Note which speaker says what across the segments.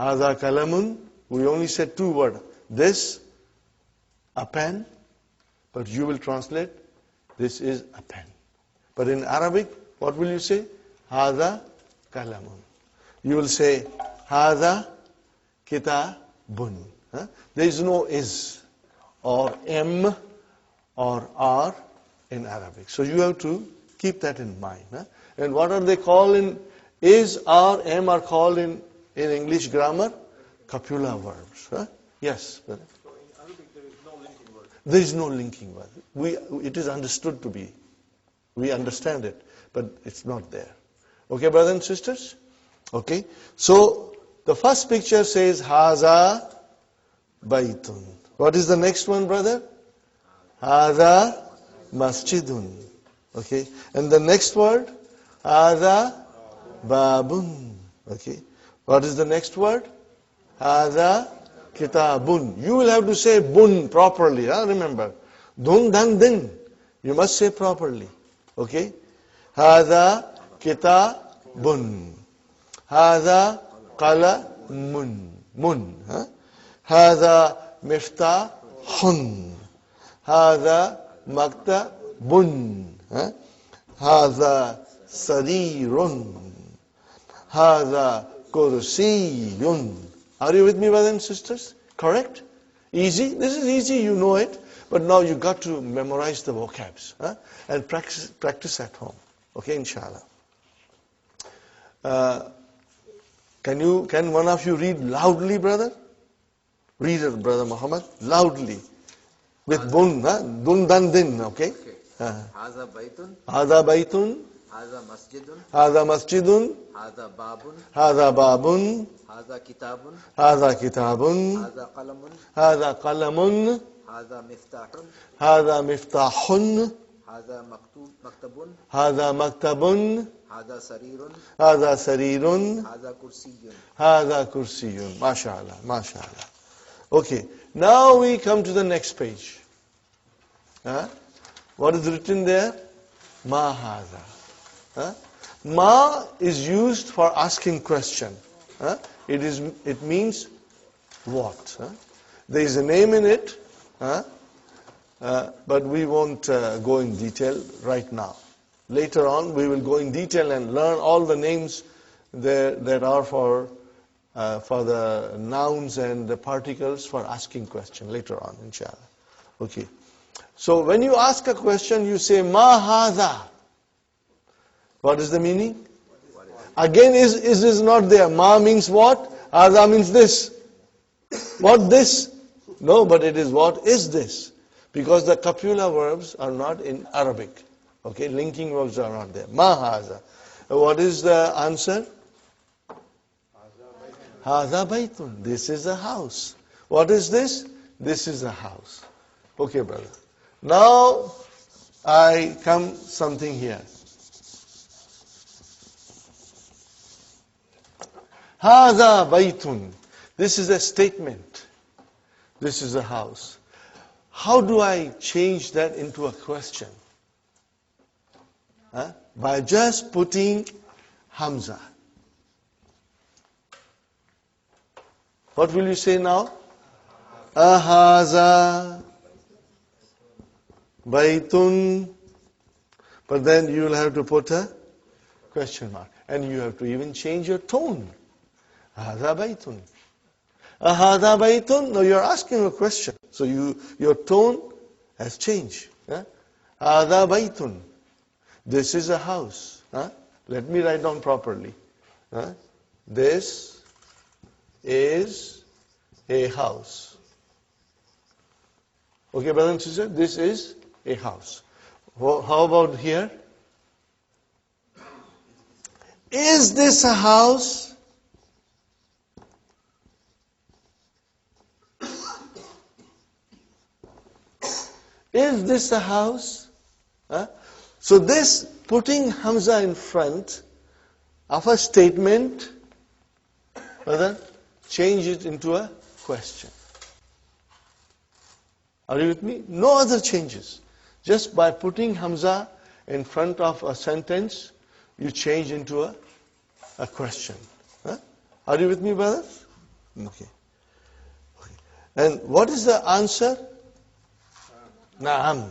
Speaker 1: Hada kalamun. We only said two words. This, a pen. But you will translate, this is a pen. But in Arabic, what will you say? Hada kalamun. You will say, Hada kitabun. There is no is or m or r in Arabic. So you have to keep that in mind. And what are they called in is, r, m are called in English grammar? Copula verbs. Yes.
Speaker 2: So in Arabic there is no linking word.
Speaker 1: There is no linking word. It is understood to be. We understand it, but it's not there. Okay, brothers and sisters? Okay. So the first picture says Haza Baitun. What is the next one, brother? Haza Masjidun. Okay. And the next word? Haza Babun. Okay. What is the next word? Haza Kitabun. You will have to say bun properly. Remember. Dun dan din. You must say properly. Okay. Haza Kitabun. Haza Qalamun. Mun. Haza Miftahun. Haza Maktabun. Haza Sarirun. Haza Kursiyun. Are you with me, brothers and sisters? Correct? Easy? This is easy, you know it. But now you got to memorize the vocabs and practice at home. Okay, inshallah. Can one of you read loudly, brother? Read it, brother Muhammad, loudly. With bun, dun dan din, okay?
Speaker 3: Haza baitun.
Speaker 1: Haza baitun.
Speaker 3: Haza masjidun.
Speaker 1: Haza masjidun.
Speaker 3: Haza babun.
Speaker 1: Haza babun.
Speaker 3: Haza kitabun.
Speaker 1: Haza kitabun.
Speaker 3: Haza qalamun.
Speaker 1: Haza qalamun.
Speaker 3: Haza miftahun.
Speaker 1: Haza miftahun.
Speaker 3: Haza maktabun.
Speaker 1: Haza maktabun.
Speaker 3: Haza sarirun.
Speaker 1: Haza sarirun.
Speaker 3: Haza kursiyun.
Speaker 1: Haza kursiyun. MashaAllah, MashaAllah. Okay, now we come to the next page. What is written there? Ma haza. Ma is used for asking question. It means what? There is a name in it, but we won't go in detail right now. Later on, we will go in detail and learn all the names that are for the nouns and the particles for asking question later on, inshallah. Okay. So when you ask a question, you say ma hadha. What is the meaning? Again, is not there. Ma means what? Hadha means this. What this? No, but it is what is this? Because the copula verbs are not in Arabic. Okay, linking verbs are not there. Ma hadha. What is the answer? Hadha baitun. This is a house. What is this? This is a house. Okay, brother. Now, I come something here. Hadha baitun. This is a statement. This is a house. How do I change that into a question? By just putting Hamza. What will you say now? Ahaza baitun. But then you will have to put a question mark. And you have to even change your tone. Ahaza baitun. Ahaza baitun. Now you are asking a question. So your tone has changed. Ahaza baitun. This is a house. Let me write down properly. This is a house. Okay, brother and sister, this is a house. How about here? Is this a house? Is this a house? So this, putting Hamza in front of a statement, brother, change it into a question. Are you with me? No other changes. Just by putting Hamza in front of a sentence, you change into a question. Are you with me, brothers? Okay. Okay. And what is the answer? Na'am.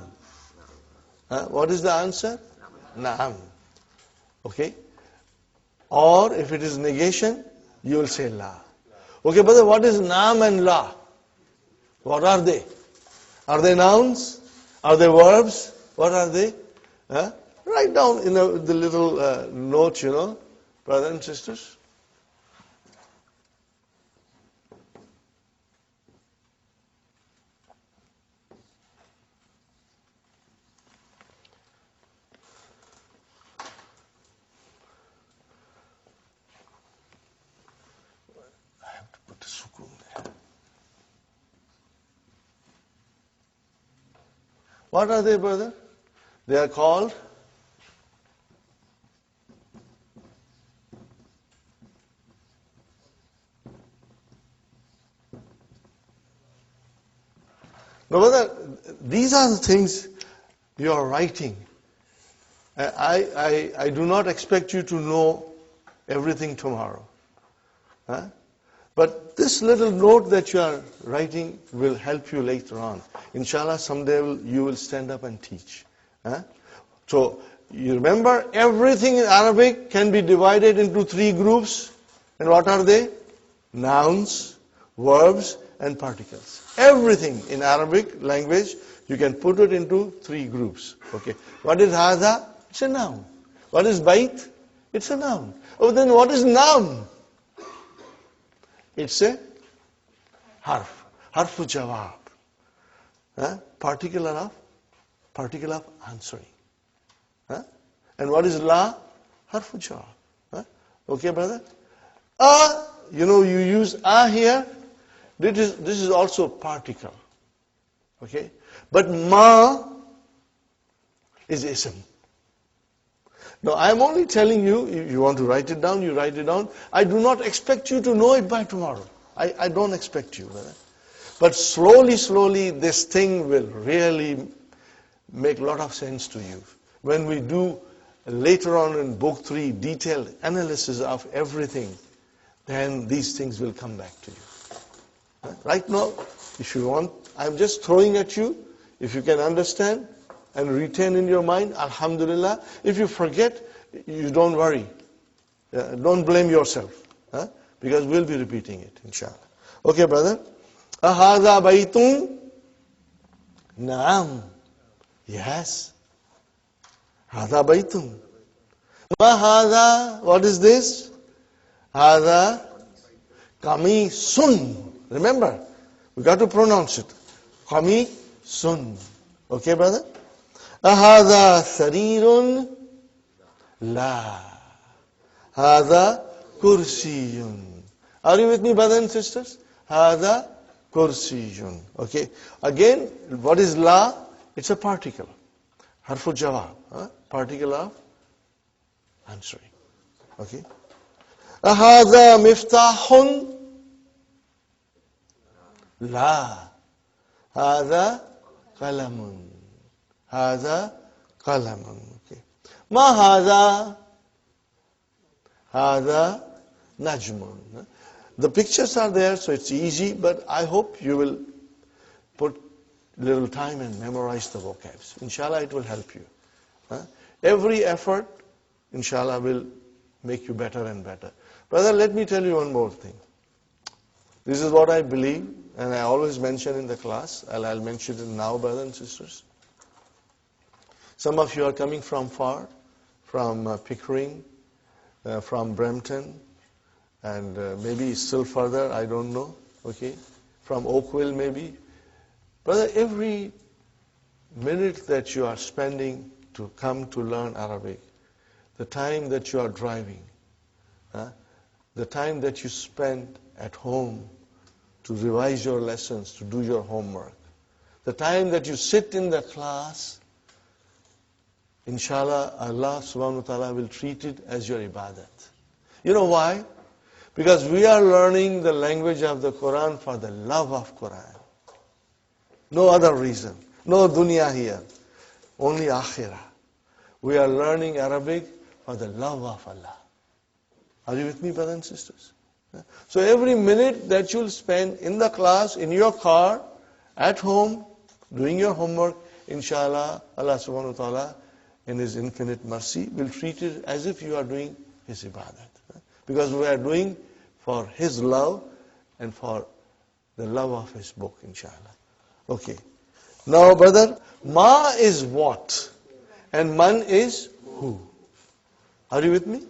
Speaker 1: What is the answer? Na'am. Okay. Or if it is negation, you will say la. Okay, brother, what is na'am and la? What are they? Are they nouns? Are they verbs? What are they? Write down in the little note, brothers and sisters. I have to put a sukoon there. What are they, brother? They are called no, brother, these are the things you are writing. I do not expect you to know everything tomorrow. But this little note that you are writing will help you later on. Inshallah, someday you will stand up and teach. So, you remember, everything in Arabic can be divided into 3 groups. And what are they? Nouns, verbs, and particles. Everything in Arabic language, you can put it into 3 groups. Okay. What is hadha? It's a noun. What is bait? It's a noun. Oh, then what is noun? It's a harf. Harfu jawab. Particle of answering. And what is la? Harfu jawab. Okay, brother? You use here. This is also particle. Okay? But ma is ism. Now, I am only telling you, if you want to write it down, you write it down. I do not expect you to know it by tomorrow. I don't expect you. Brother. But slowly, this thing will really make a lot of sense to you. When we do later on in book 3, detailed analysis of everything, then these things will come back to you. Right now, if you want, I'm just throwing at you. If you can understand and retain in your mind, alhamdulillah. If you forget, you don't worry. Don't blame yourself. Because we'll be repeating it, inshallah. Okay, brother? Ahadha baytun? Naam. Yes. Hadha baytun. Ma hadha? What is this? Hadha qamisun. Remember, we got to pronounce it. Qamisun. Okay, brother? Ahadha sarirun? La. Hadha kursiyun. Are you with me, brothers and sisters? Hadha kursiyun. Okay. Again, what is la? It's a particle. Harfu jawab. Particle of answering. Okay. Ahadha miftahun? La. Hadha qalamun. Hadha qalamun. Okay. Ma hadha? Hadha najmun. The pictures are there, so it's easy, but I hope you will put little time and memorize the vocabs. Inshallah, it will help you. Every effort, inshallah, will make you better and better. Brother, let me tell you one more thing. This is what I believe, and I always mention in the class, and I'll mention it now, brothers and sisters. Some of you are coming from far, from Pickering, from Brampton, and maybe still further, I don't know, okay, from Oakville maybe. Brother, every minute that you are spending to come to learn Arabic, the time that you are driving, the time that you spend at home to revise your lessons, to do your homework, the time that you sit in the class, inshallah, Allah subhanahu wa ta'ala will treat it as your ibadat. You know why? Because we are learning the language of the Qur'an for the love of Qur'an. No other reason. No dunya here. Only akhirah. We are learning Arabic for the love of Allah. Are you with me, brothers and sisters? So every minute that you'll spend in the class, in your car, at home, doing your homework, inshallah, Allah subhanahu wa ta'ala, in His infinite mercy, will treat it as if you are doing His ibadat. Because we are doing for His love and for the love of His book, inshallah. Okay. Now, brother, ma is what? And man is who? Are you with me?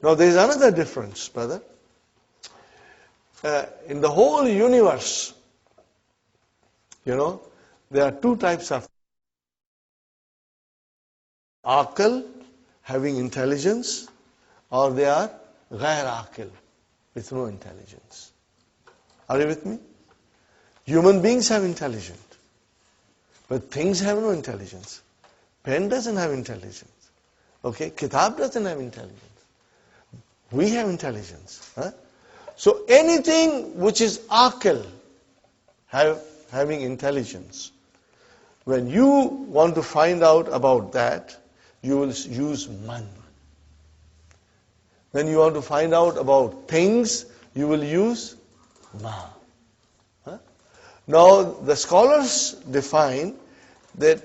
Speaker 1: Now, there is another difference, brother. In the whole universe, there are two types of aql, having intelligence, or they are ghair aql, with no intelligence. Are you with me? Human beings have intelligence, but things have no intelligence. Pen doesn't have intelligence. Okay, kitab doesn't have intelligence. We have intelligence. So anything which is aql, having intelligence, when you want to find out about that, you will use man. When you want to find out about things, you will use ma. Now, the scholars define that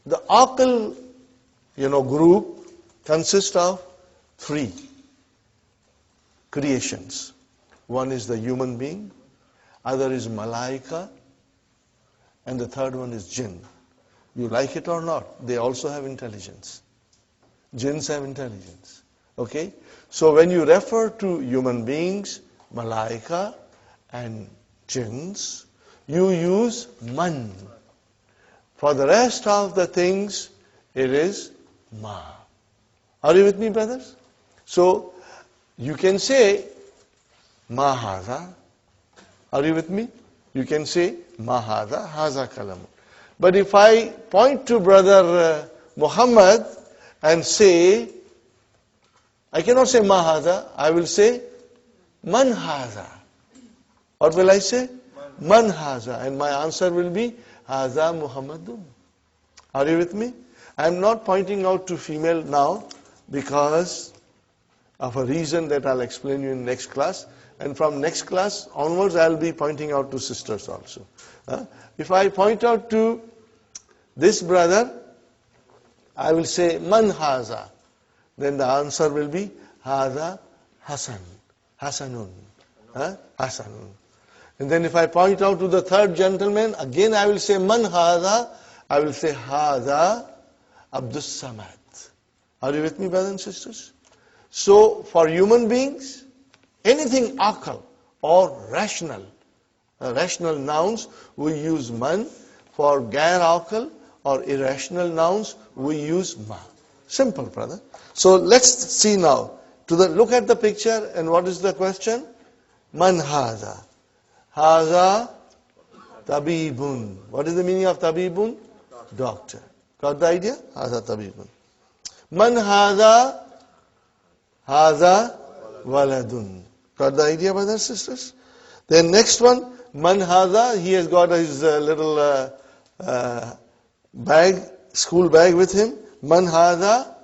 Speaker 1: the aql, group consists of three creations. One is the human being, other is malaika, and the third one is jinn. You like it or not, they also have intelligence. Jinns have intelligence. Okay? So when you refer to human beings, malaika, and jinns, you use man. For the rest of the things, it is ma. Are you with me, brothers? So, you can say, ma hadha. Are you with me? You can say, ma hadha, haza kalam. But if I point to brother Muhammad and say, I cannot say ma hadha, I will say, man hadha. What will I say? Man hadha. And my answer will be, hadha Muhammadun. Are you with me? I am not pointing out to female now because of a reason that I'll explain you in next class. And from next class onwards, I'll be pointing out to sisters also. If I point out to this brother, I will say, man haza. Then the answer will be, haza Hasan. Hasanun. Hasanun. And then if I point out to the third gentleman, again I will say, man haza. I will say, haza Abdus Samad. Are you with me, brothers and sisters? So, for human beings, anything aql or rational nouns, we use man. For gair aql or irrational nouns, we use ma. Simple, brother. So let's see now. Look at the picture, and what is the question? Man haza. Haza tabibun. What is the meaning of tabibun? Doctor. Got the idea? Haza tabibun. Man haza. Haza waladun. Got the idea, brothers and sisters? Then next one, man haza, he has got his little bag, school bag with him. Man haza,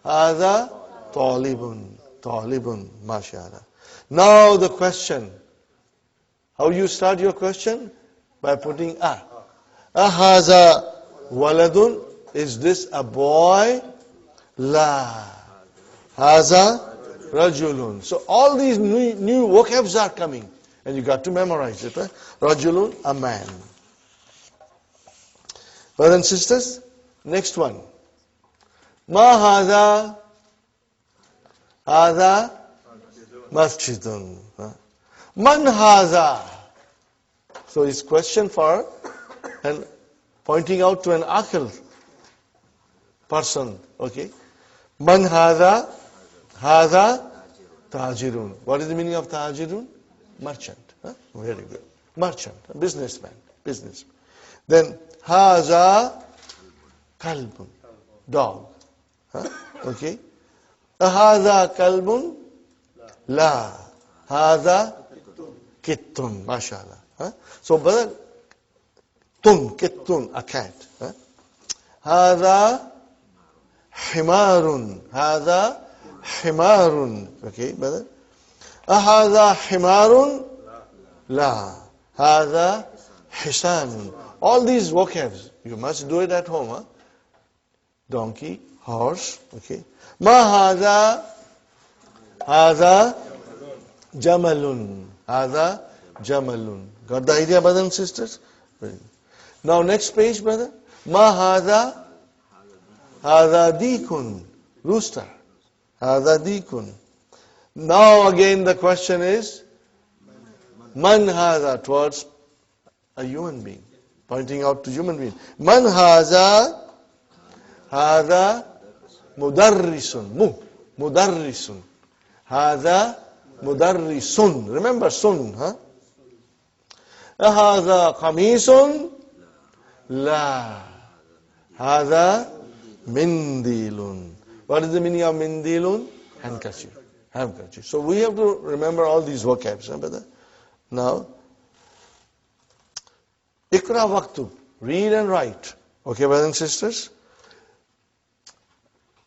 Speaker 1: haza talibun. Talibun, mashallah. Now the question. How you start your question? By putting a. Haza waladun. Is this a boy? La. Haza rajulun. So all these new vocabs are coming. And you got to memorize it, right? Rajulun, a man. Brothers and sisters, next one. Ma hadha. Hadha masjidun. Man hadha. So it's question for and pointing out to an aql person. Okay. Man hadha. Hadha tajirun. What is the meaning of tajirun? Merchant. Very good. Merchant. Businessman. Then haza kalbun. Dog. Okay. Haza kalbun. La. Haza kittun. Mashallah. So, brother, kittun, a cat. Haza himarun. Haza himarun. Okay, brother. Ahadha himarun? La. Hadha hisanun. All these vocabs, you must do it at home. Huh? Donkey, horse, okay. Ma hadha? Hadha jamalun. Hadha jamalun. Got the idea, brothers and sisters? Now next page, brother. Ma hadha? Hadha dikun. Rooster. Hadha dikun. Now again the question is, man hadha, towards a human being, pointing out to human being. Man hadha? Hadha mudarrisun. Mudarrisun. Hadha mudarrisun. Remember sun, huh? Hadha qamisun? La. Hadha mindilun. What is the meaning of mindilun? Handkerchief. Handkerchief. So we have to remember all these vocabs, huh, brother? Now, Ikra waktub. Read and write. Okay, brothers and sisters?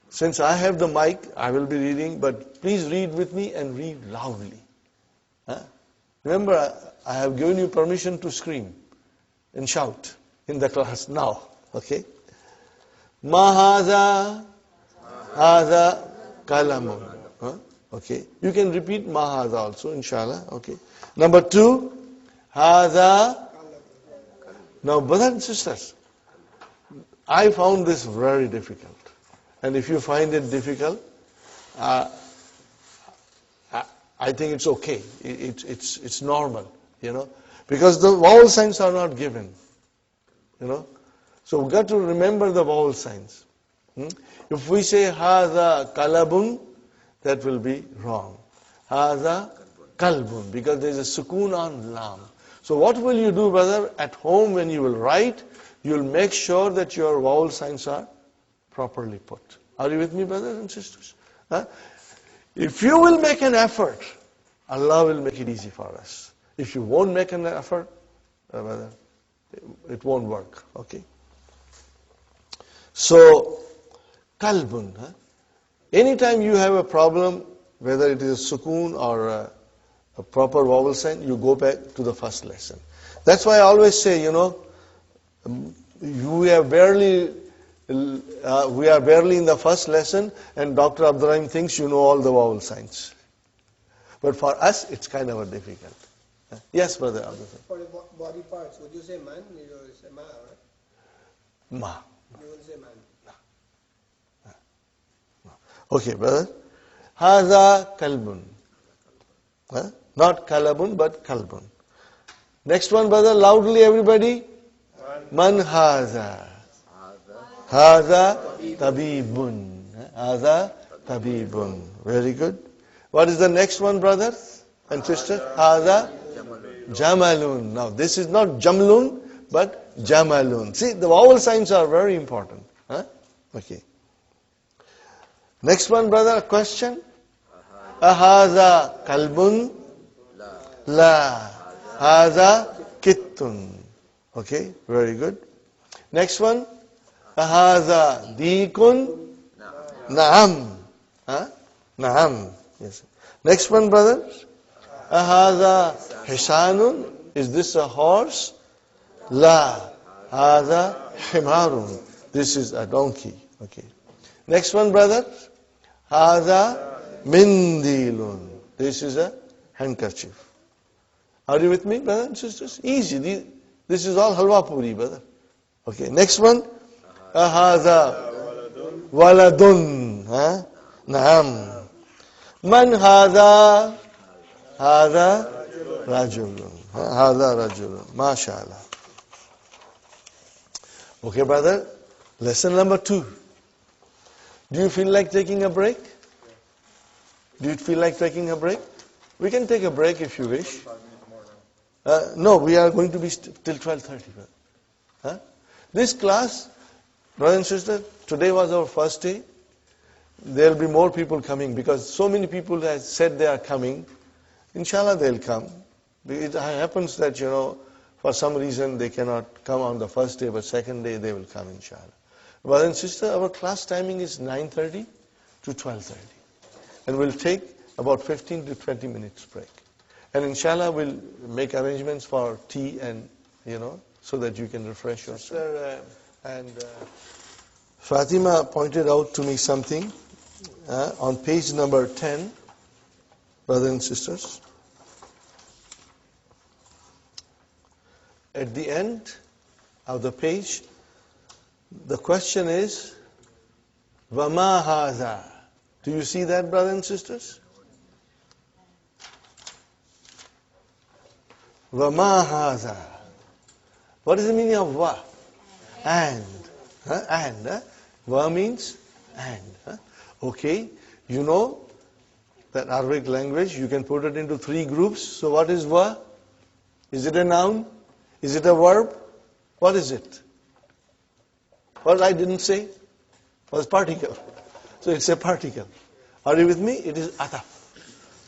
Speaker 1: Since I have the mic, I will be reading, but please read with me and read loudly. Huh? Remember, I have given you permission to scream and shout in the class now. Okay? Ma hadha? Hadha kalamun. Huh? Okay. You can repeat ma hadha also, inshallah. Okay. Number 2, hadha. Now, brothers and sisters, I found this very difficult. And if you find it difficult, I think it's okay. It's normal, you know, because the vowel signs are not given, you know. So we've got to remember the vowel signs. If we say hadha kalabun, that will be wrong. Hadha kalbun, because there is a sukoon on lam. So what will you do, brother? At home when you will write, you will make sure that your vowel signs are properly put. Are you with me, brothers and sisters? Huh? If you will make an effort, Allah will make it easy for us. If you won't make an effort, brother, it won't work. Okay? So, kalbun. Huh? Anytime you have a problem, whether it is a sukoon or a proper vowel sign, you go back to the first lesson. That's why I always say, you know, we are barely in the first lesson, and Dr. Abdurrahim thinks you know all the vowel signs. But for us, it's kind of a difficult. Yes, brother Abdurrahim.
Speaker 2: For the body parts, would you say man? You will say ma, right?
Speaker 1: Ma.
Speaker 2: You will say man.
Speaker 1: Okay, brother. Hadha kalbun. Not kalabun, but kalbun. Next one, brother, loudly everybody. Man hadha. Hadha tabibun. Hadha tabibun. Very good. What is the next one, brothers and sisters? Hadha jamalun. Now, this is not jamlun, but jamalun. See, the vowel signs are very important. Okay. Next one, brother, a question. Ahadha kalbun? La. Hadha kittun. Okay, very good. Next one. Ahadha dikun? Naam. Naam. Yes. Next one, brothers. Ahadha hisanun? Is this a horse? La. Hadha himarun. This is a donkey. Okay. Next one, brother. Hadha mindilun. This is a handkerchief. Are you with me, brothers and sisters? Easy. This is all halwa puri, brother. Okay. Next one. Hadha waladun. Naam. Man hadha? Hadha rajulun. Hadha rajulun. MashaAllah. Okay, brother. Lesson number 2. Do you feel like taking a break? Do you feel like taking a break? We can take a break if you wish. No, we are going to be till 12:30. This class, brothers and sisters, today was our first day. There will be more people coming because so many people have said they are coming. Inshallah, they'll come. It happens that, for some reason they cannot come on the first day, but second day they will come, inshallah. Brothers and sisters, our class timing is 9:30 to 12:30. And we'll take about 15 to 20 minutes break. And inshallah, we'll make arrangements for tea and, so that you can refresh yourself. And Fatima pointed out to me something on page number 10, brothers and sisters. At the end of the page, the question is, Vama haza. Do you see that, brothers and sisters? Vama haza. What is the meaning of va? And. And. Va means and. Okay. You know that Arabic language, you can put it into 3 groups. So what is va? Is it a noun? Is it a verb? What is it? What I didn't say was particle. So it's a particle. Are you with me? It is ataf.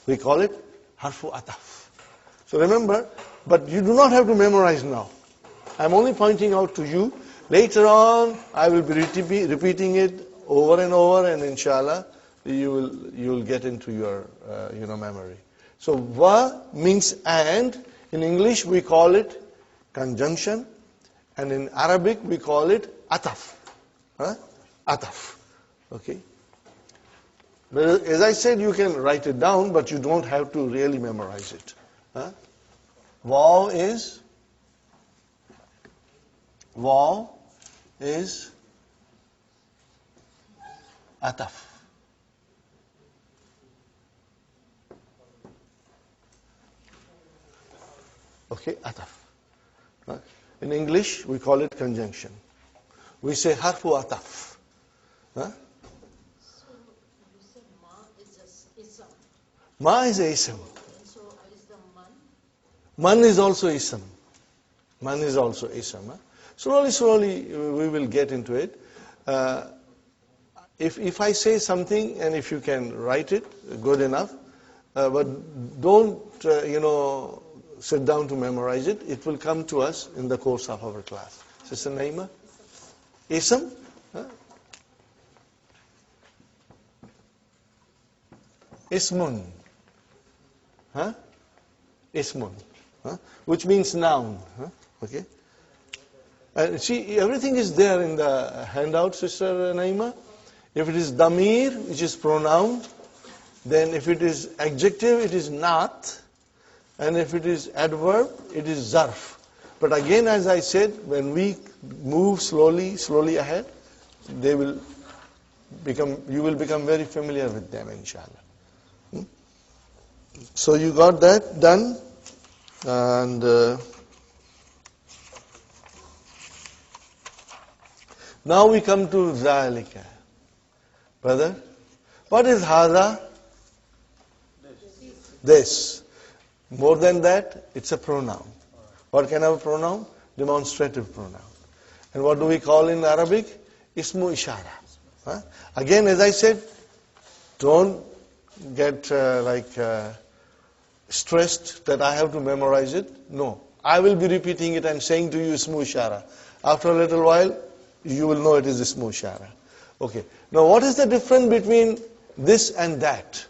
Speaker 1: We call it harfu ataf. So remember, but you do not have to memorize now. I'm only pointing out to you. Later on, I will be repeating it over and over, and inshallah, you will get into your memory. So va means and. In English, we call it conjunction, and in Arabic we call it ataf. Ataf. Okay. But as I said, you can write it down, but you don't have to really memorize it. Waw is ataf. Okay, ataf. In English, we call it conjunction. We say harfu ataf.
Speaker 4: So you said ma is ism.
Speaker 1: Ma is a ism.
Speaker 4: And so is the man?
Speaker 1: Man is also ism. Man is also ism. Slowly, we will get into it. If I say something, and if you can write it, good enough. But don't, sit down to memorize it. It will come to us in the course of our class. Sister Naima? Ism? Ismun. Ismun. Which means noun. Okay? And see, everything is there in the handout, Sister Naima. If it is damir, which is pronoun, then if it is adjective, it is not. And if it is adverb, it is zarf. But again, as I said, when we move slowly ahead, you will become very familiar with them, inshallah. So you got that done, and now we come to zalika. Brother, what is hadha? This. More than that, it's a pronoun. What kind of a pronoun? Demonstrative pronoun. And what do we call in Arabic? Ismu ishara. Again, as I said, don't get stressed that I have to memorize it. No. I will be repeating it and saying to you Ismu ishara. After a little while, you will know it is Ismu ishara. Okay. Now, what is the difference between this and that?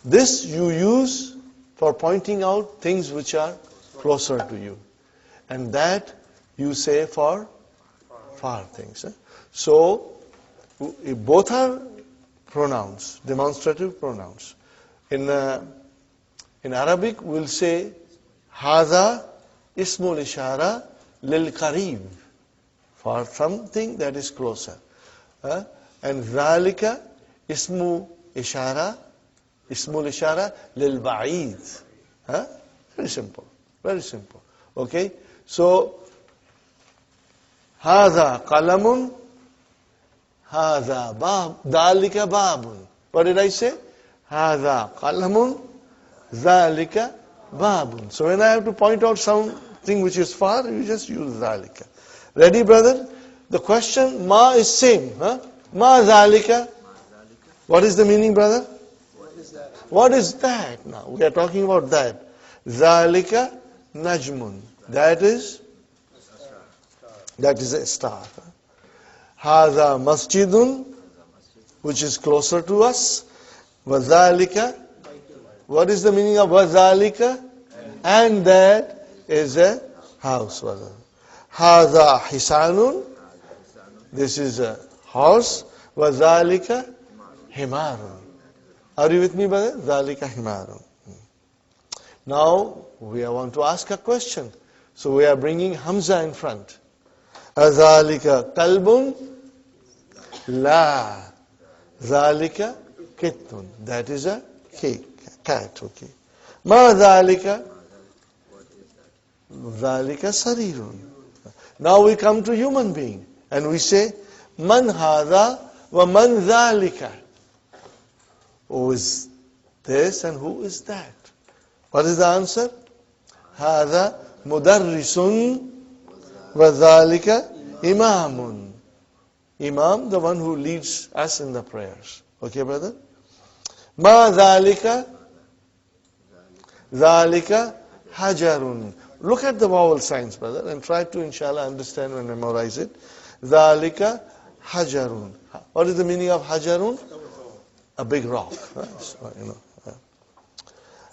Speaker 1: This you use for pointing out things which are closer to you. And that you say for far things. So, both are pronouns, demonstrative pronouns. In Arabic, we'll say, Hadha ismul ishara lil qarib, for something that is closer. And Zalika ismu ishara, ismul ishara lil ba'id. Very simple, very simple. Okay? So, Hadha qalamun, Hadha bab, Dalika babun. What did I say? Hadha qalamun, Zalika babun. So when I have to point out something which is far, you just use Zalika. Ready, brother? The question, ma is same. Ma Zalika. What is the meaning, brother?
Speaker 2: What is that?
Speaker 1: What is that now? We are talking about that. Zalika najmun. That is a star. Hadha masjidun. which is closer to us. وَذَلِكَ. What is the meaning of وَذَلِكَ? And that is a house. هَذَا حِسَانٌ. This is a horse. وَذَلِكَ حِمَارٌ. Are you with me, brother? ذَلِكَ حِمَارٌ. Now, we want to ask a question. So we are bringing Hamza in front. أَذَلِكَ قَلْبٌ. La. ذَلِكَ كِتٌ. That is a cat. Okay. Ma ذَلِكَ. ذَلِكَ سَرِيرٌ. Now we come to human being and we say, Man hada wa man dhalika. Who is this and who is that? What is the answer? Hada mudarrisun wa dhalika imamun. Imam, the one who leads us in the prayers. Okay, brother? Ma dhalika. Dhalika hajarun. Look at the vowel signs, brother, and try to, inshallah, understand and memorize it. Dhalika hajarun. What is the meaning of hajarun? A big rock.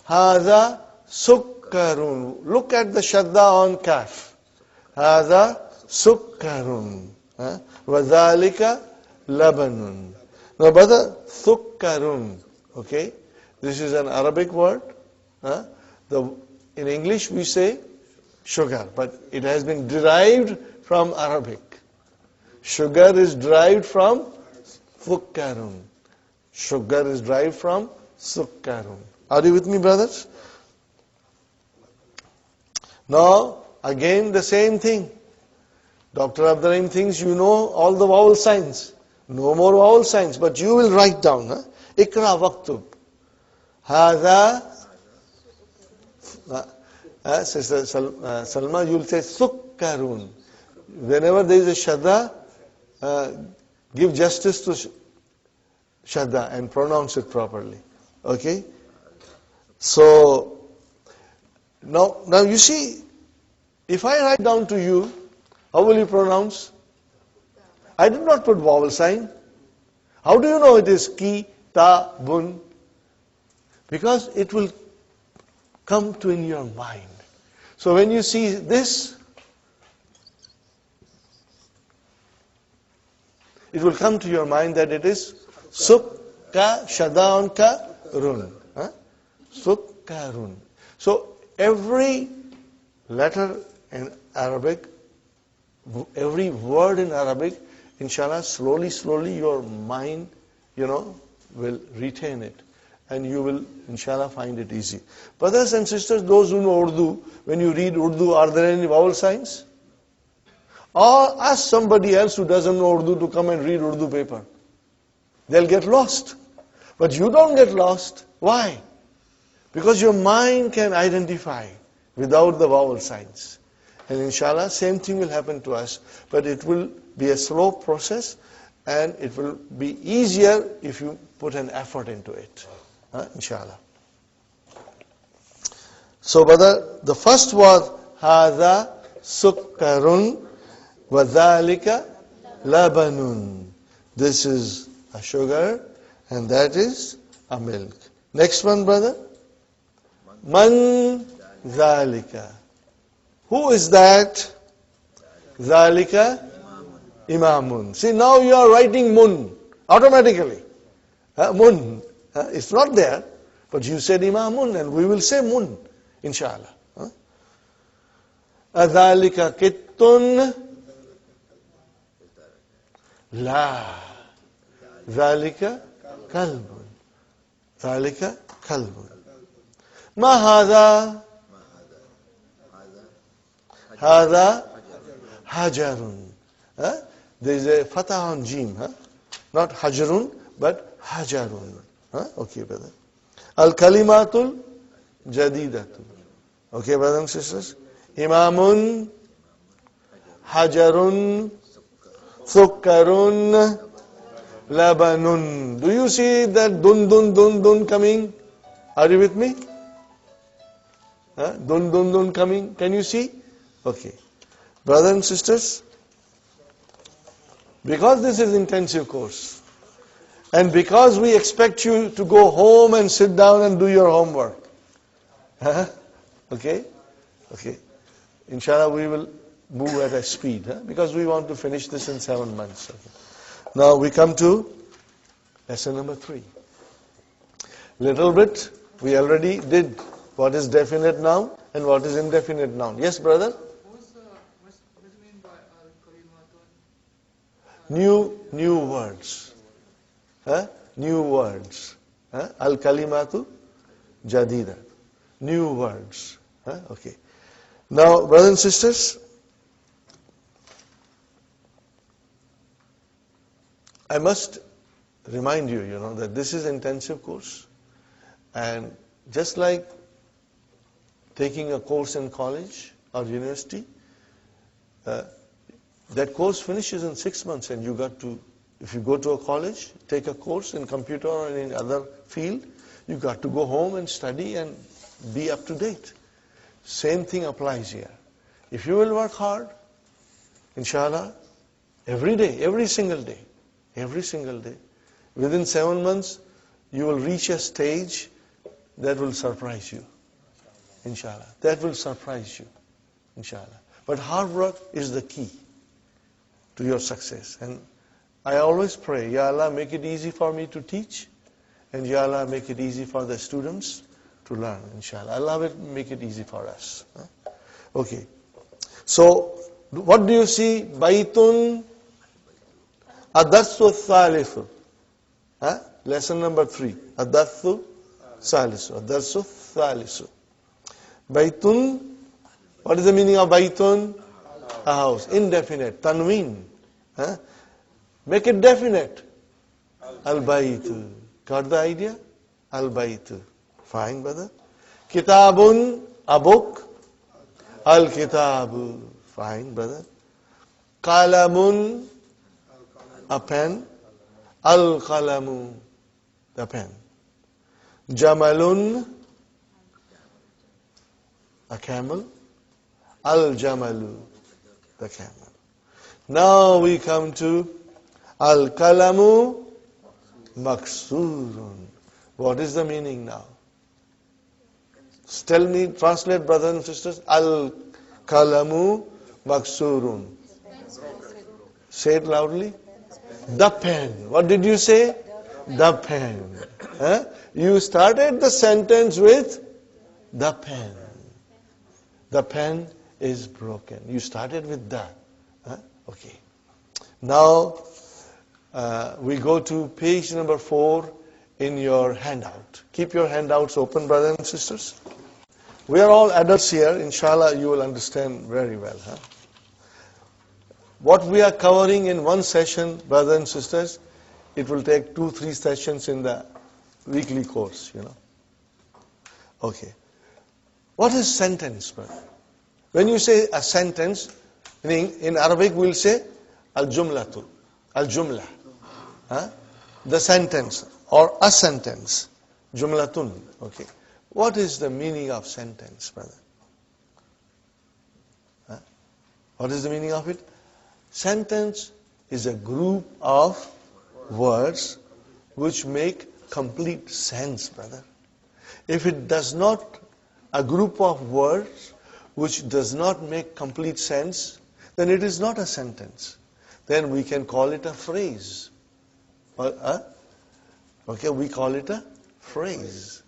Speaker 1: Hadha sukkarun. Look at the shadda on kaf. Hadha sukkarun. Wadhalika labanun. Now, brother, sukkarun. Okay? This is an Arabic word. In English we say sugar, but it has been derived from Arabic. Sugar is derived from sukkarun. Sugar is derived from sukkarun. Are you with me, brothers? Now, again the same thing. Dr. Abdurrahim thinks you know all the vowel signs. No more vowel signs, but you will write down. Ikra waktub. Hadha. Sister Salma, you will say sukkarun. Whenever there is a shadda, give justice to shadda and pronounce it properly. Okay? So, now you see, if I write down to you, how will you pronounce? I did not put vowel sign. How do you know it is ki, ta, bun? Because it will come to in your mind. So when you see this, it will come to your mind that it is sukka, shadda ka, run. Sukkarun. So every letter in Arabic, every word in Arabic, inshallah, slowly your mind, will retain it. And you will, inshallah, find it easy. Brothers and sisters, those who know Urdu, when you read Urdu, are there any vowel signs? Or ask somebody else who doesn't know Urdu to come and read Urdu paper. They'll get lost. But you don't get lost. Why? Because your mind can identify without the vowel signs. And inshallah, same thing will happen to us. But it will be a slow process and it will be easier if you put an effort into it. Inshallah. So, brother, the first was Hadha sukkarun wa dhalika labanun. This is a sugar and that is a milk. Next one, brother. Man dhalika. Who is that? Dhalika imamun. See, now you are writing mun automatically. Mun. It's not there, but you said imamun and we will say mun, inshallah. Adhalika kittun. La. Dhalika kalbun. Dhalika kalbun. Ma hadha. Hadha hajarun. There is a fatah on jim. Not hajarun, but hajarun. Okay, brother. Al-kalimatul jadidatul. Okay, brothers and sisters. Imamun, hajarun, sukkarun, labanun. Do you see that dun coming? Are you with me? Dun coming. Can you see? Okay. Brothers and sisters, because this is intensive course, And because we expect you to go home and sit down and do your homework. Huh? Okay? Okay. Inshallah, we will move at a speed, because we want to finish this in 7 months. Okay. Now we come to lesson number 3. Little bit, we already did what is definite noun and what is indefinite noun. Yes, brother?
Speaker 5: What's mean by al-kalimatun?
Speaker 1: New words. New words. Al-kalimatu jadida. New words. Okay. Now, brothers and sisters, I must remind you, that this is intensive course. And just like taking a course in college or university, that course finishes in 6 months, and you got to, if you go to a college, take a course in computer or in other field, you got to go home and study and be up to date. Same thing applies here. If you will work hard, inshallah, every day, every single day, within 7 months, you will reach a stage that will surprise you. Inshallah. That will surprise you. Inshallah. But hard work is the key to your success. And I always pray, Ya Allah, make it easy for me to teach, and Ya Allah, make it easy for the students to learn, inshallah. Allah will make it easy for us. Okay. So, what do you see? Baitun Adathu Thalithu. Lesson number 3. Adathu Salisu. Adathu Thalisu. Baitun, what is the meaning of Baitun? A house. Indefinite. Tanween. Make it definite. Al-Baitu. Got the idea? Al-Baitu. Fine, brother. Kitabun, a book. Al-Kitabu. Fine, brother. Qalamun, a pen. Al-Qalamu, the pen. Jamalun, a camel. Al-Jamalu, the camel. Now we come to Al-Kalamu Maksurun. What is the meaning now? Tell me, translate, brothers and sisters. Al-Kalamu Maksurun. Say it loudly. The pen. What did you say? The pen. You started the sentence with the pen. The pen is broken. You started with that. Okay. Now, we go to page number 4 in your handout. Keep your handouts open, brothers and sisters. We are all adults here. Inshallah, you will understand very well. What we are covering in one session, brothers and sisters, it will take 2-3 sessions in the weekly course, Okay. What is sentence, brother? When you say a sentence, in Arabic we'll say al-jumlatu, al-jumla. The sentence or a sentence. Jumlatun. Okay. What is the meaning of sentence, brother? What is the meaning of it? Sentence is a group of words which make complete sense, brother. If it does not, a group of words which does not make complete sense, then it is not a sentence. Then we can call it a phrase. Okay, we call it a phrase.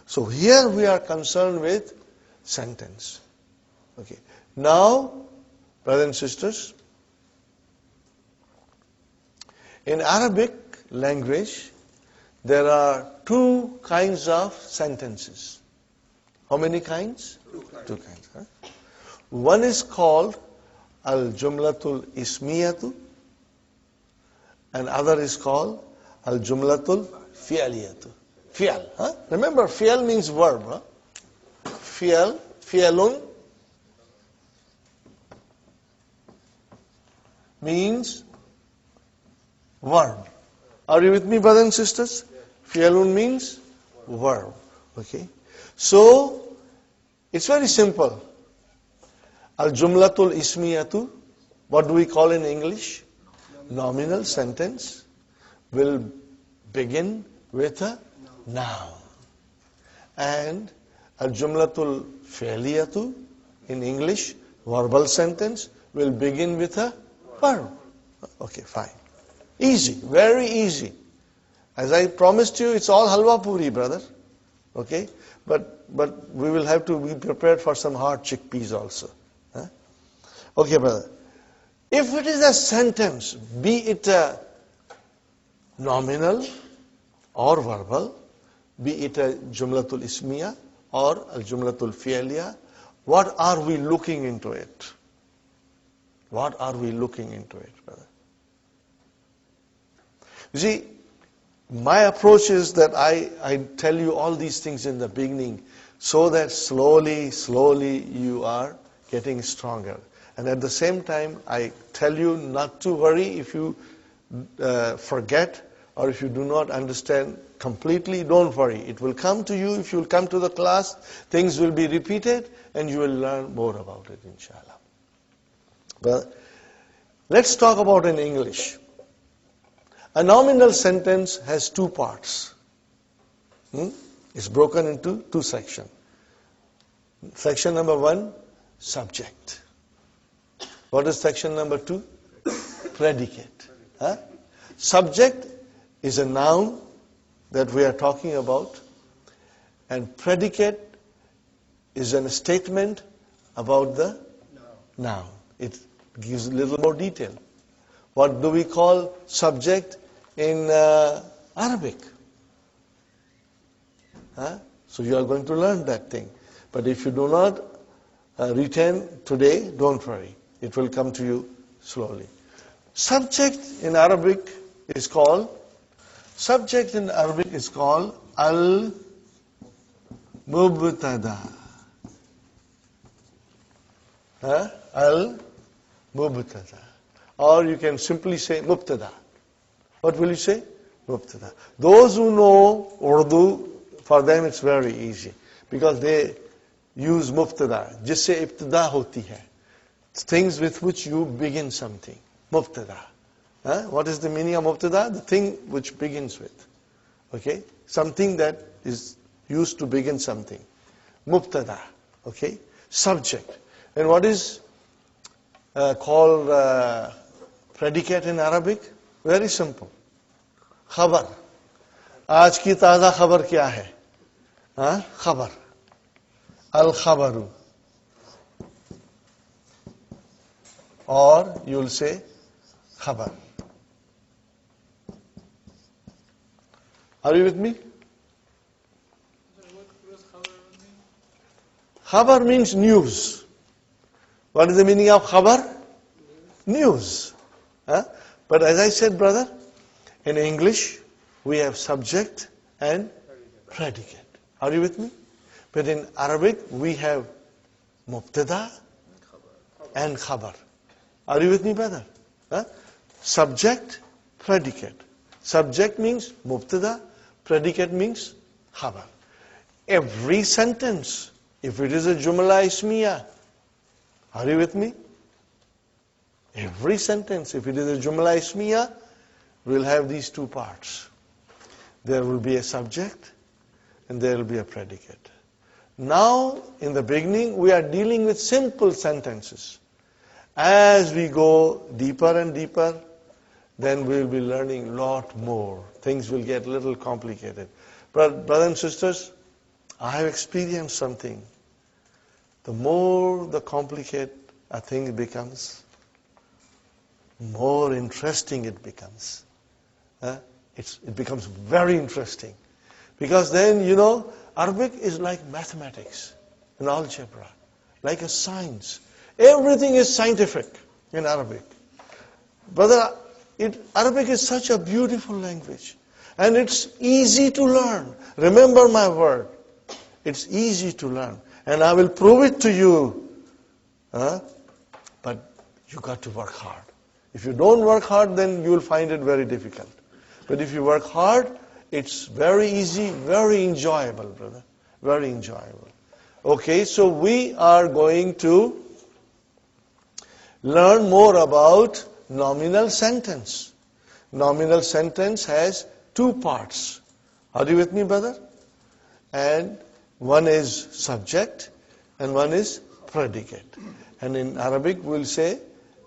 Speaker 1: So here we are concerned with sentence. Okay. Now, brothers and sisters, in Arabic language, there are 2 kinds of sentences. How many kinds? 2 kinds. One is called al-jumlatul ismiyatu, and other is called al-jumlatul fi'aliyatu. Fi'al. Remember, fi'al means verb. Fi'al, fi'alun means verb. Are you with me, brothers and sisters? Fi'alun means verb. Okay. So, it's very simple. Al-jumlatul ismiyatu, what do we call in English? Nominal sentence will begin with a noun. And al-jumlatul fi'liyatu, in English, verbal sentence, will begin with a verb. Okay, fine. Easy, very easy. As I promised you, it's all halwa puri, brother. Okay? But we will have to be prepared for some hard chickpeas also. Huh? Okay, brother. If it is a sentence, be it a nominal or verbal, be it a jumlatul ismiya or a jumlatul fi'liya, what are we looking into it? What are we looking into it, brother? You see, my approach is that I tell you all these things in the beginning so that slowly you are getting stronger. And at the same time, I tell you not to worry if you forget or if you do not understand completely. Don't worry. It will come to you. If you will come to the class, things will be repeated and you will learn more about it, inshallah. But let's talk about in English. A nominal sentence has two parts. It's broken into two sections. Section number 1, subject. What is section number 2? Predicate. Huh? Subject is a noun that we are talking about, and predicate is a statement about the noun. It gives a little more detail. What do we call subject in Arabic? Huh? So you are going to learn that thing. But if you do not retain today, don't worry. It will come to you slowly. Subject in Arabic is called al-mubtada. Al-mubtada. Or you can simply say mubtada. What will you say? Mubtada. Those who know Urdu, for them it's very easy. Because they use mubtada. Jisse ibtida hoti hai. Things with which you begin something. Mubtada. What is the meaning of mubtada? The thing which begins with. Okay? Something that is used to begin something. Mubtada. Okay? Subject. And what is called predicate in Arabic? Very simple. Khabar. Aaj ki taza khabar kya hai? Khabar. Al-khabaru. Or you'll say khabar. Are you with me?
Speaker 5: What does khabar mean?
Speaker 1: Khabar means news. What is the meaning of khabar? News. But as I said, brother, in English, we have subject and predicate. Are you with me? But in Arabic, we have mubtada and khabar. Are you with me, brother? Subject, predicate. Subject means mubtada, predicate means khabar. Every sentence, if it is a jumla ismiya, are you with me? Every sentence, if it is a jumla ismiya, will have these two parts. There will be a subject and there will be a predicate. Now, in the beginning, we are dealing with simple sentences. As we go deeper and deeper, then we will be learning a lot more. Things will get a little complicated. But brothers and sisters, I have experienced something. The more the complicated a thing becomes, more interesting it becomes. It becomes very interesting. Because then, Arabic is like mathematics and algebra, like a science. Everything is scientific in Arabic. Brother, Arabic is such a beautiful language. And it's easy to learn. Remember my word. It's easy to learn. And I will prove it to you. But you got to work hard. If you don't work hard, then you will find it very difficult. But if you work hard, it's very easy, very enjoyable, brother. Very enjoyable. Okay, so we are going to learn more about nominal sentence. Nominal sentence has two parts. Are you with me, brother? And one is subject and one is predicate. And in Arabic we'll say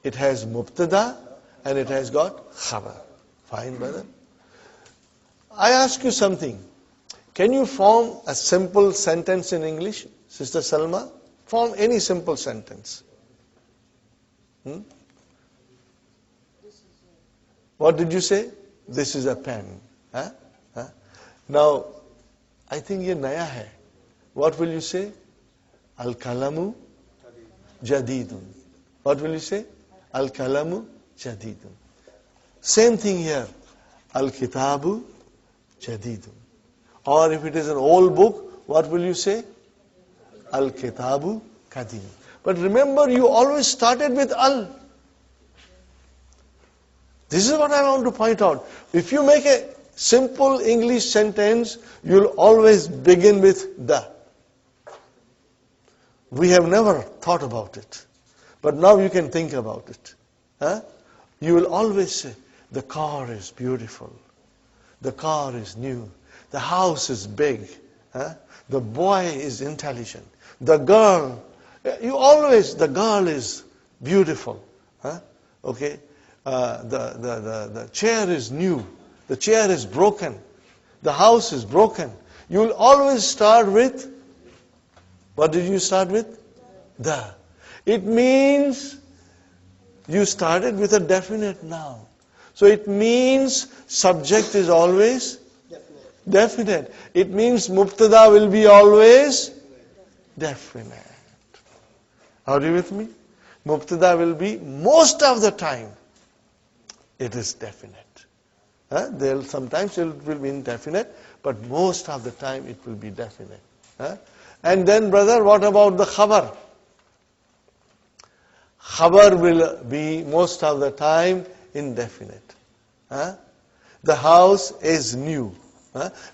Speaker 1: it has mubtada and it has got khabar. Fine, brother. I ask you something. Can you form a simple sentence in English, Sister Salma? Form any simple sentence. What did you say? This is a pen. Huh? Huh? Now, I think ye naya hai. What will you say? Al-kalamu jadidun. What will you say? Al-kalamu jadidun. Same thing here. Al-kitabu jadidun. Or if it is an old book, what will you say? Al-kitabu kadim. But remember, you always started with al. This is what I want to point out. If you make a simple English sentence, you'll always begin with the. We have never thought about it. But now you can think about it. Huh? You will always say, the car is beautiful. The car is new. The house is big. Huh? The boy is intelligent. The girl, the girl is beautiful. Huh? Okay? The chair is new. The chair is broken. The house is broken. You'll always start with, what did you start with? The. It means you started with a definite noun. So it means subject is always definite. It means mubtada will be always definite. Are you with me? Mubtada will be, most of the time, it is definite. Sometimes it will be indefinite, but most of the time it will be definite. And then, brother, what about the khabar? Khabar will be most of the time indefinite. The house is new.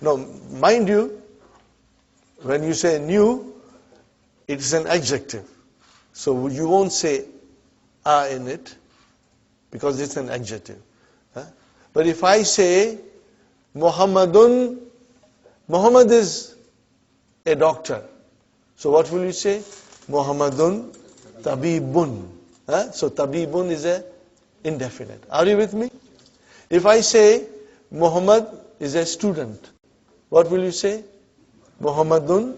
Speaker 1: Now, mind you, when you say new, it is an adjective. So you won't say a in it, because it's an adjective. But if I say Muhammadun, Muhammad is a doctor. So what will you say? Muhammadun tabibun. So tabibun is a indefinite. Are you with me? If I say Muhammad is a student, what will you say? Muhammadun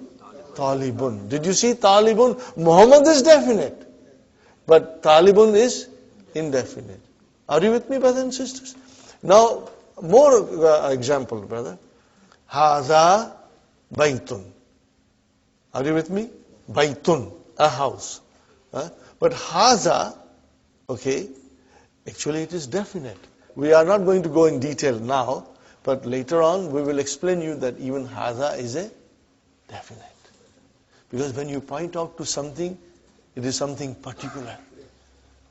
Speaker 1: talibun. Did you see talibun? Muhammad is definite, but talibun is indefinite. Are you with me, brothers and sisters? Now, more example, brother. Haza baytun. Are you with me? Baytun, a house. But haza, okay, actually it is definite. We are not going to go in detail now, but later on we will explain you that even haza is a definite. Because when you point out to something, it is something particular.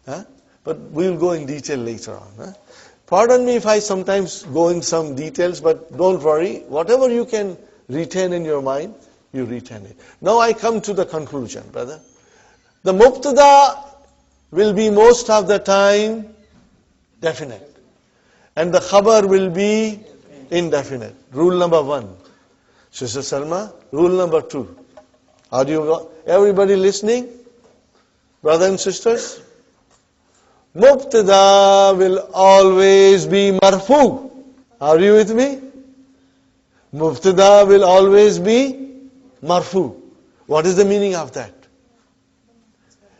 Speaker 1: But we will go in detail later on. Pardon me if I sometimes go in some details, but don't worry. Whatever you can retain in your mind, you retain it. Now I come to the conclusion, brother. The mubtada will be most of the time definite. And the khabar will be indefinite. Rule number 1. Sister Salma, rule number 2. Are you everybody listening? Brothers and sisters? Mubtada will always be marfu. Are you with me? Mubtada will always be marfu. What is the meaning of that?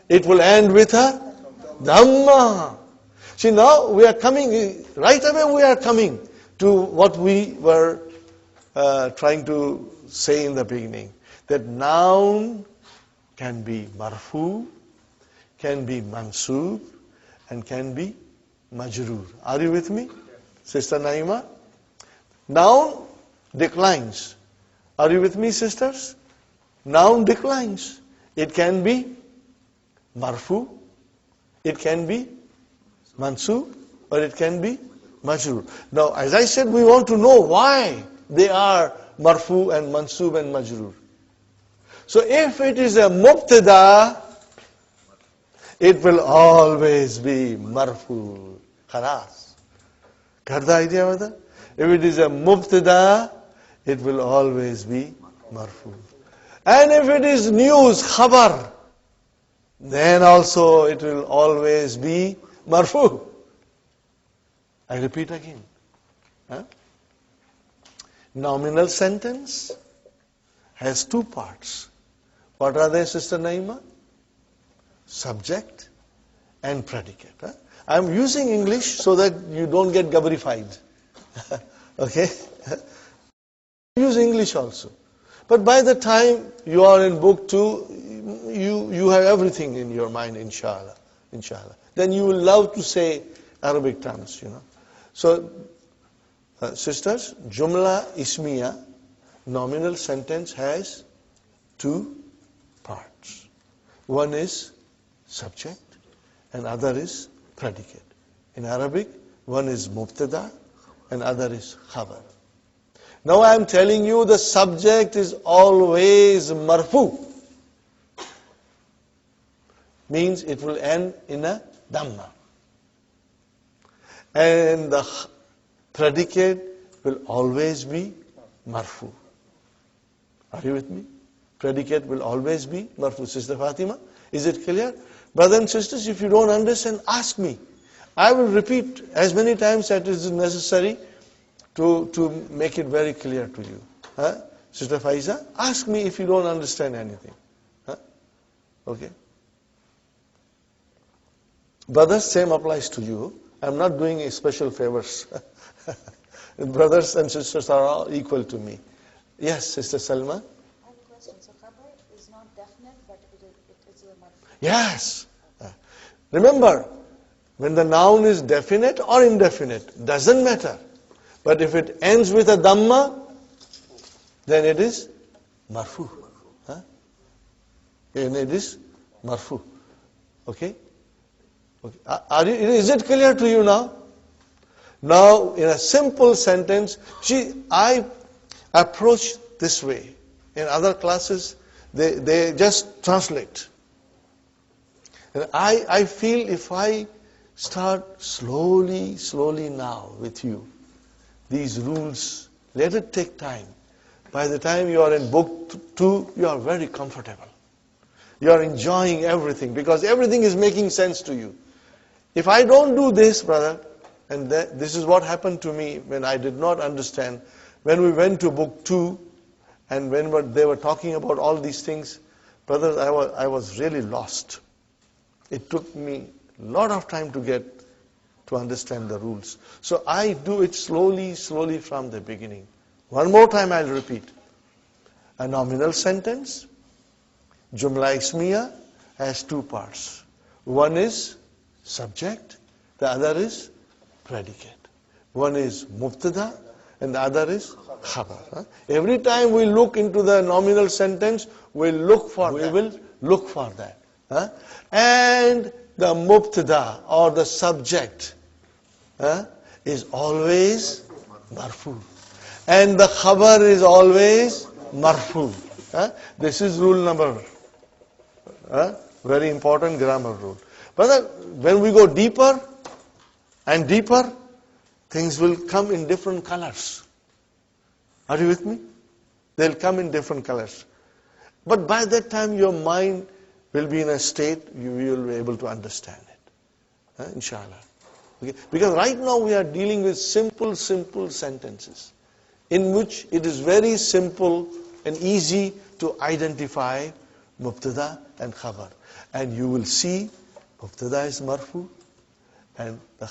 Speaker 1: It will end with a dhamma. See, now we are coming, right away we are coming to what we were trying to say in the beginning. That noun can be marfu, can be mansub, and can be majroor. Are you with me? Sister Naima? Noun declines. Are you with me, sisters? Noun declines. It can be marfu, it can be mansub, or it can be majroor. Now, as I said, we want to know why they are marfu and mansub and majroor. So if it is a mubtada, it will always be marfu. Khalas. Got the idea, brother? If it is a mubtada, it will always be marfu. And if it is news, khabar, then also it will always be marfu. I repeat again. Huh? Nominal sentence has two parts. What are they, Sister Naima? Subject and predicate. Huh? I am using English so that you don't get gabbarified. Okay? Use English also. But by the time you are in book 2, you have everything in your mind, inshallah. Inshallah. Then you will love to say Arabic terms, So, sisters, Jumla Ismiya, nominal sentence, has two parts. One is subject and other is predicate. In Arabic, one is mubtada and other is khabar. Now I am telling you the subject is always marfu. Means it will end in a dhamma. And the predicate will always be marfu. Are you with me? Predicate will always be marfu. Sister Fatima, is it clear? Brothers and sisters, if you don't understand, ask me. I will repeat as many times as is necessary to make it very clear to you. Huh? Sister Faiza, ask me if you don't understand anything. Huh? Okay? Brothers, same applies to you. I'm not doing special favors. Brothers and sisters are all equal to me. Yes, Sister Salma?
Speaker 6: I have a question. So khabar is not definite, but it is a marfu.
Speaker 1: Yes. Remember, when the noun is definite or indefinite, doesn't matter. But if it ends with a dhamma, then it is marfu. Huh? And it is marfu. Okay? Okay. Is it clear to you now? Now, in a simple sentence, I approach this way. In other classes, they just translate. And I feel if I start slowly now with you, these rules, let it take time. By the time you are in book 2, you are very comfortable. You are enjoying everything because everything is making sense to you. If I don't do this, brother, and this is what happened to me when I did not understand, when we went to book 2, and when they were talking about all these things, brothers, I was really lost. It took me a lot of time to understand the rules. So I do it slowly from the beginning. One more time I'll repeat. A nominal sentence, Jumla Ismiya, has two parts. One is subject, the other is predicate. One is mubtada and the other is khabar. Every time we look into the nominal sentence, we will look for that. And the mubtada or the subject is always marfu. And the khabar is always marfu. This is rule number, very important grammar rule. But when we go deeper and deeper, things will come in different colors. Are you with me? They'll come in different colors. But by that time your mind will be in a state you will be able to understand it. Inshallah. Okay? Because right now we are dealing with simple sentences in which it is very simple and easy to identify mubtada and khabar. And you will see mubtada is marfu and the